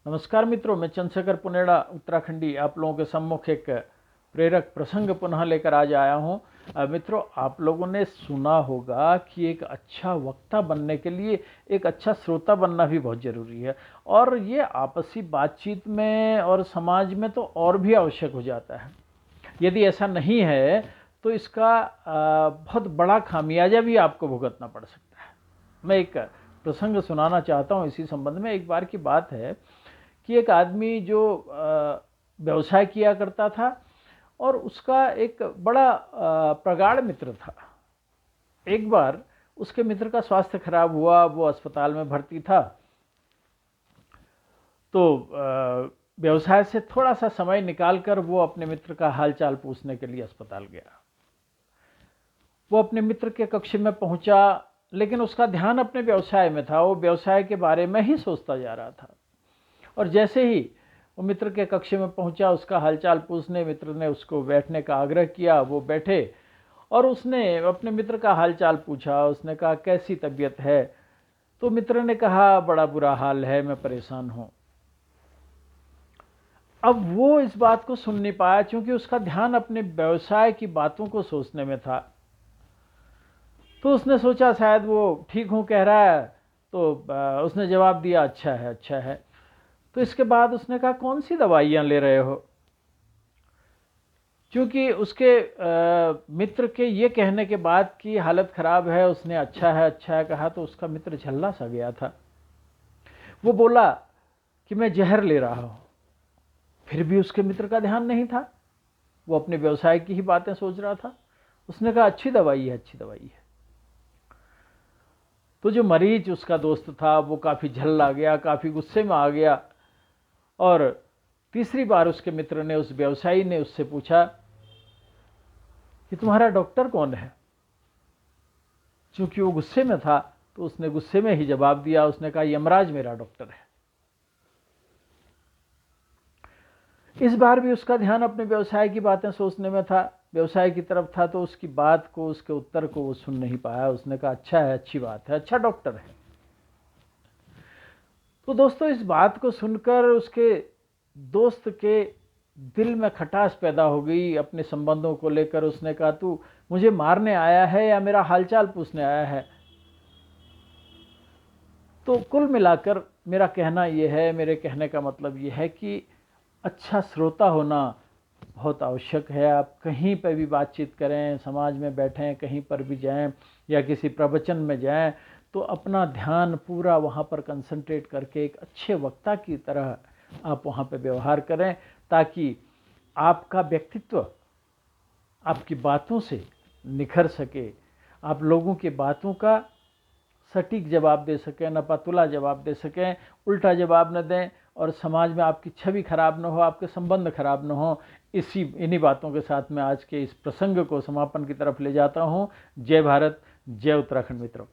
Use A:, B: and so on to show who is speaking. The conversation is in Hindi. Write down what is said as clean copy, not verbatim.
A: नमस्कार मित्रों, मैं चंद्रशेखर पुनेड़ा उत्तराखंडी आप लोगों के सम्मुख एक प्रेरक प्रसंग पुनः लेकर आज आया हूं। मित्रों, आप लोगों ने सुना होगा कि एक अच्छा वक्ता बनने के लिए एक अच्छा श्रोता बनना भी बहुत ज़रूरी है, और ये आपसी बातचीत में और समाज में तो और भी आवश्यक हो जाता है। यदि ऐसा नहीं है तो इसका बहुत बड़ा खामियाजा भी आपको भुगतना पड़ सकता है। मैं एक प्रसंग सुनाना चाहता हूँ इसी संबंध में। एक बार की बात है कि एक आदमी जो व्यवसाय किया करता था और उसका एक बड़ा प्रगाढ़ मित्र था। एक बार उसके मित्र का स्वास्थ्य खराब हुआ, वो अस्पताल में भर्ती था। तो व्यवसाय से थोड़ा सा समय निकालकर वो अपने मित्र का हालचाल पूछने के लिए अस्पताल गया। वो अपने मित्र के कक्ष में पहुंचा, लेकिन उसका ध्यान अपने व्यवसाय में था। वो व्यवसाय के बारे में ही सोचता जा रहा था। और जैसे ही वो मित्र के कक्ष में पहुंचा, उसका हालचाल पूछने मित्र ने उसको बैठने का आग्रह किया। वो बैठे और उसने अपने मित्र का हालचाल पूछा। उसने कहा, कैसी तबीयत है? तो मित्र ने कहा, बड़ा बुरा हाल है, मैं परेशान हूं। अब वो इस बात को सुन नहीं पाया, क्योंकि उसका ध्यान अपने व्यवसाय की बातों को सोचने में था। तो उसने सोचा शायद वो ठीक हूं कह रहा है, तो उसने जवाब दिया, अच्छा है, अच्छा है। तो इसके बाद उसने कहा, कौन सी दवाइयां ले रहे हो? क्योंकि उसके मित्र के ये कहने के बाद कि हालत खराब है, उसने अच्छा है कहा, तो उसका मित्र झल्ला सा गया था। वो बोला कि मैं जहर ले रहा हूं। फिर भी उसके मित्र का ध्यान नहीं था, वो अपने व्यवसाय की ही बातें सोच रहा था। उसने कहा, अच्छी दवाई है, अच्छी दवाई है। तो जो मरीज उसका दोस्त था वो काफी झल्ला गया, काफी गुस्से में आ गया। और तीसरी बार उसके मित्र ने, उस व्यवसायी ने उससे पूछा कि तुम्हारा डॉक्टर कौन है? चूंकि वो गुस्से में था तो उसने गुस्से में ही जवाब दिया। उसने कहा, यमराज मेरा डॉक्टर है। इस बार भी उसका ध्यान अपने व्यवसाय की बातें सोचने में था, व्यवसाय की तरफ था। तो उसकी बात को, उसके उत्तर को वो सुन नहीं पाया। उसने कहा, अच्छा है, अच्छी बात है, अच्छा डॉक्टर है। तो दोस्तों, इस बात को सुनकर उसके दोस्त के दिल में खटास पैदा हो गई अपने संबंधों को लेकर। उसने कहा, तू मुझे मारने आया है या मेरा हालचाल पूछने आया है? तो कुल मिलाकर मेरा कहना यह है, मेरे कहने का मतलब यह है कि अच्छा श्रोता होना बहुत आवश्यक है। आप कहीं पर भी बातचीत करें, समाज में बैठें, कहीं पर भी जाएं या किसी प्रवचन में जाएं, तो अपना ध्यान पूरा वहाँ पर कंसंट्रेट करके एक अच्छे वक्ता की तरह आप वहाँ पर व्यवहार करें, ताकि आपका व्यक्तित्व आपकी बातों से निखर सके। आप लोगों की बातों का सटीक जवाब दे सकें, नपातुला जवाब दे सकें, उल्टा जवाब न दें, और समाज में आपकी छवि खराब न हो, आपके संबंध खराब न हो। इन्हीं बातों के साथ मैं आज के इस प्रसंग को समापन की तरफ ले जाता हूं। जय भारत, जय उत्तराखंड मित्रों।